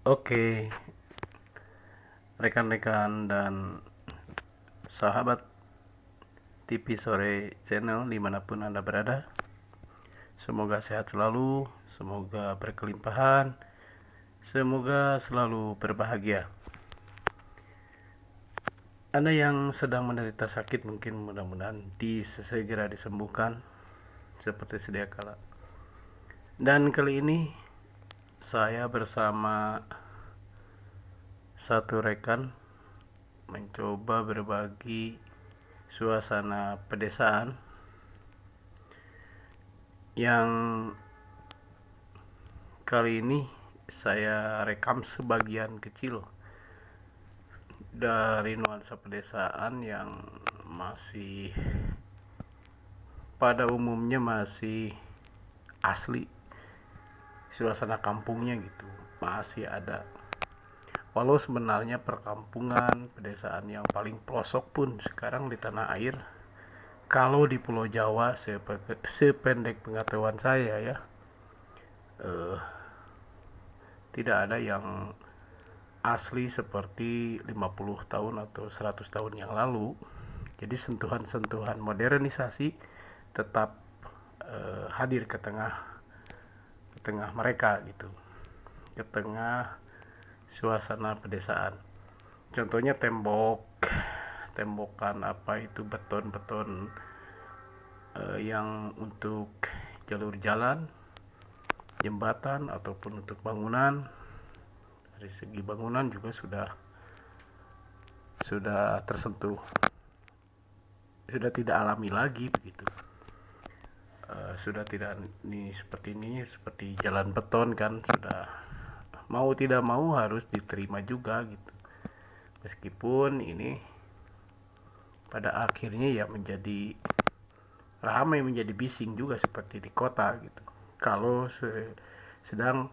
Oke, rekan-rekan dan sahabat TV Sore Channel dimanapun Anda berada, semoga sehat selalu, semoga berkelimpahan, semoga selalu berbahagia. Anda yang sedang menderita sakit mungkin mudah-mudahan segera disembuhkan seperti sedia kala. Dan kali ini saya bersama satu rekan mencoba berbagi suasana pedesaan yang kali ini saya rekam sebagian kecil dari nuansa pedesaan yang masih pada umumnya masih asli, suasana kampungnya gitu masih ada. Walau sebenarnya perkampungan pedesaan yang paling pelosok pun sekarang di tanah air, kalau di Pulau Jawa sependek pengetahuan saya ya, tidak ada yang asli seperti 50 tahun atau 100 tahun yang lalu. Jadi sentuhan-sentuhan modernisasi tetap hadir ke tengah mereka gitu, ke tengah suasana pedesaan. Contohnya tembokan apa itu, beton-beton yang untuk jalur jalan, jembatan ataupun untuk bangunan. Dari segi bangunan juga sudah tersentuh, sudah tidak alami lagi begitu. Sudah tidak seperti ini, seperti jalan beton kan, sudah mau tidak mau harus diterima juga gitu. Meskipun ini pada akhirnya ya menjadi ramai, menjadi bising juga seperti di kota gitu. Kalau sedang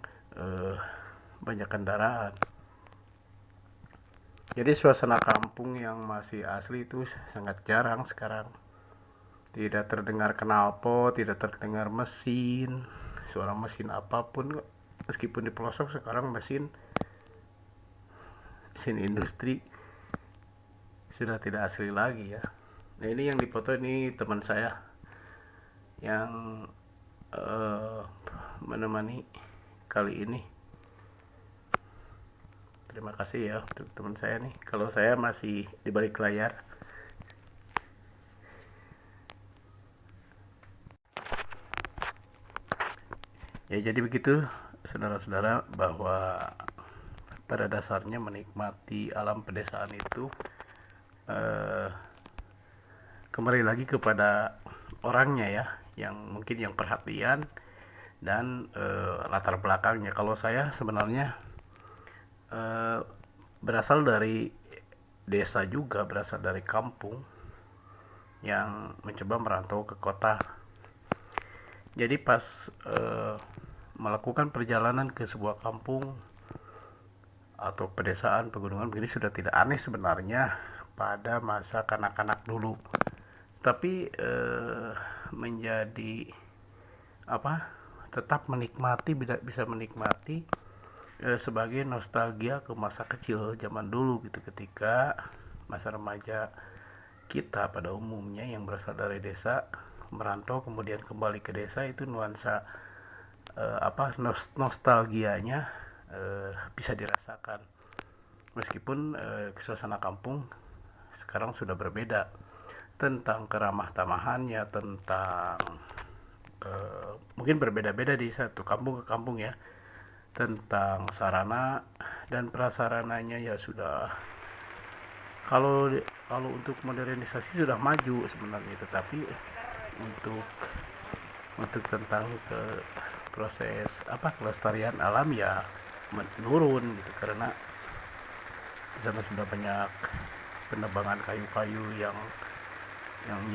banyak kendaraan. Jadi suasana kampung yang masih asli itu sangat jarang sekarang. Tidak terdengar knalpot, tidak terdengar mesin, suara mesin apapun. Meskipun di pelosok sekarang mesin industri sudah tidak asli lagi ya. Nah ini yang dipoto, ini teman saya yang menemani kali ini. Terima kasih ya untuk teman saya nih. Kalau saya masih di balik layar. Ya jadi begitu saudara-saudara, bahwa pada dasarnya menikmati alam pedesaan itu kembali lagi kepada orangnya ya, yang mungkin yang perhatian dan latar belakangnya. Kalau saya sebenarnya berasal dari desa juga, berasal dari kampung yang mencoba merantau ke kota. Jadi pas melakukan perjalanan ke sebuah kampung atau pedesaan, pegunungan begini sudah tidak aneh sebenarnya pada masa kanak-kanak dulu. Tapi menjadi apa? Tetap menikmati, bisa menikmati sebagai nostalgia ke masa kecil zaman dulu gitu, ketika masa remaja kita pada umumnya yang berasal dari desa merantau kemudian kembali ke desa, itu nuansa nostalgianya bisa dirasakan. Meskipun suasana kampung sekarang sudah berbeda, tentang keramah tamahannya, tentang mungkin berbeda-beda di satu kampung ke kampung ya, tentang sarana dan prasarananya ya sudah, kalau untuk modernisasi sudah maju sebenarnya, tetapi untuk tentang proses kelestarian alam ya menurun gitu, karena di sana sudah banyak penebangan kayu-kayu yang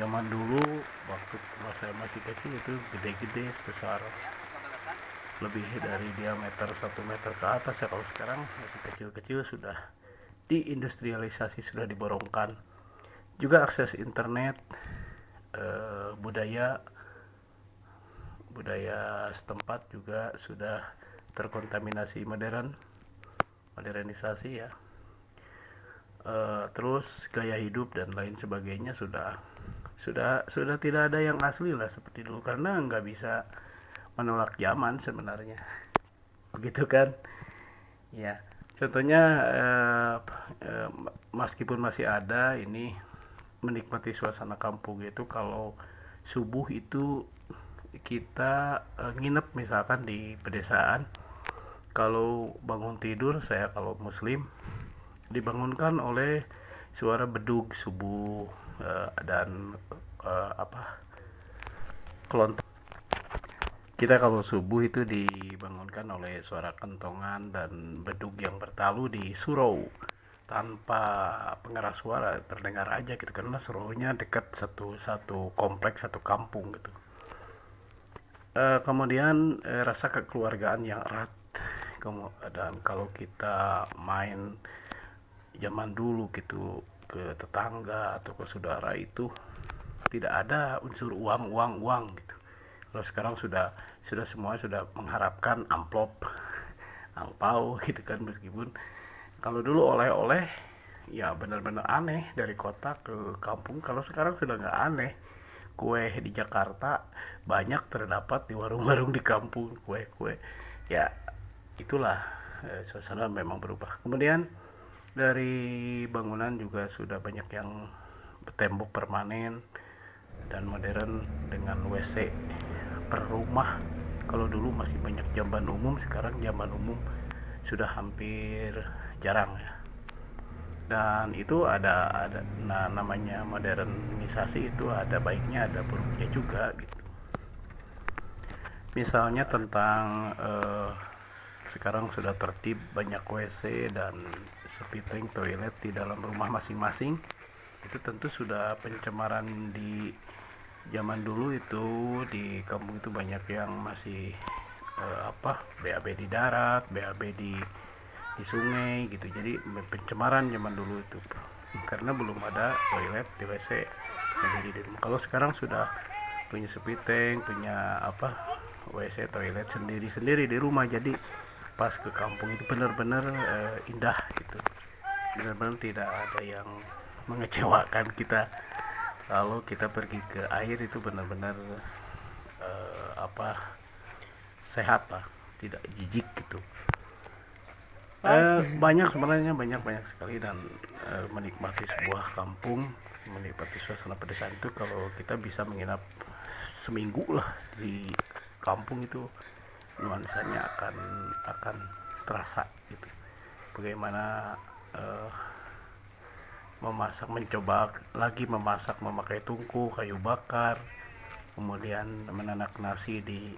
zaman dulu waktu saya masih kecil itu gede-gede, sebesar lebih dari diameter 1 meter ke atas ya. Kalau sekarang masih kecil-kecil, sudah diindustrialisasi, sudah diborongkan. Juga akses internet, budaya setempat juga sudah terkontaminasi modern. modernisasi ya. Terus gaya hidup dan lain sebagainya sudah tidak ada yang asli lah seperti dulu, karena nggak bisa menolak zaman sebenarnya, begitu kan ya. Contohnya meskipun masih ada ini, menikmati suasana kampung itu kalau subuh itu kita nginep misalkan di pedesaan. Kalau bangun tidur, saya kalau muslim dibangunkan oleh suara bedug subuh dan kelontong. Kita kalau subuh itu dibangunkan oleh suara kentongan dan bedug yang bertalu di surau, tanpa pengeras suara, terdengar aja gitu, karena suraunya dekat satu kompleks, satu kampung gitu. Kemudian rasa kekeluargaan yang erat. Dan kalau kita main zaman dulu gitu ke tetangga atau ke saudara, itu tidak ada unsur uang gitu. Kalau sekarang sudah semua sudah mengharapkan amplop, angpau gitu kan. Meskipun kalau dulu oleh-oleh ya benar-benar aneh dari kota ke kampung. Kalau sekarang sudah nggak aneh. Kue di Jakarta banyak terdapat di warung-warung di kampung, kue-kue ya. Itulah suasana memang berubah. Kemudian dari bangunan juga sudah banyak yang tembok permanen dan modern dengan WC per rumah. Kalau dulu masih banyak jamban umum, sekarang jamban umum sudah hampir jarang ya. Dan itu ada namanya modernisasi itu ada baiknya ada buruknya juga gitu. Misalnya tentang sekarang sudah tertib, banyak WC dan sepiting toilet di dalam rumah masing-masing. Itu tentu sudah pencemaran. Di zaman dulu itu di kampung itu banyak yang masih BAB di darat, BAB di sungai gitu. Jadi pencemaran zaman dulu itu karena belum ada toilet di WC sendiri di rumah. Kalau sekarang sudah punya sepiting, punya WC toilet sendiri di rumah. Jadi pas ke kampung itu benar-benar indah gitu, benar-benar tidak ada yang mengecewakan kita. Kalau kita pergi ke air itu benar-benar sehat lah, tidak jijik gitu. Banyak sebenarnya, banyak sekali. Dan menikmati sebuah kampung, menikmati suasana pedesaan itu kalau kita bisa menginap seminggu lah di kampung, itu nuansanya akan terasa gitu. Bagaimana mencoba lagi memasak memakai tungku, kayu bakar, kemudian menanak nasi di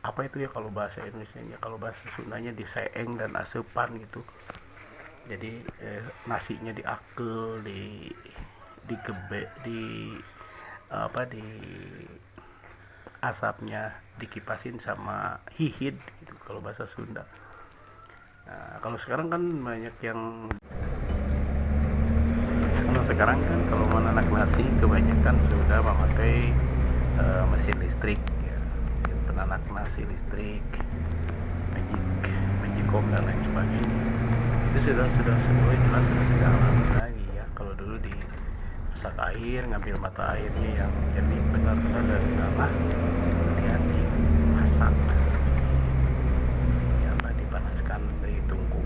itu ya kalau bahasa Indonesianya, kalau bahasa Sundanya di seeng dan asepan gitu. Jadi nasinya diakel, digebek, di asapnya dikipasin sama hihid gitu kalau bahasa Sunda. Nah, kalau sekarang kan banyak yang kalau menanak nasi kebanyakan sudah memakai mesin listrik ya, mesin penanak nasi listrik, magicom dan lain sebagainya. Itu sudah semua jelas sudah tidak alami lagi ya. Kalau dulu di masak air, ngambil mata airnya yang jernih benar-benar dari tanah, kemudian dimasak ya, dipanaskan di tungku.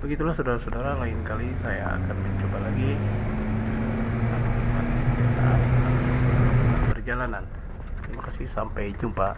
Begitulah saudara-saudara, lain kali saya akan mencoba lagi saat perjalanan. Terima kasih, sampai jumpa.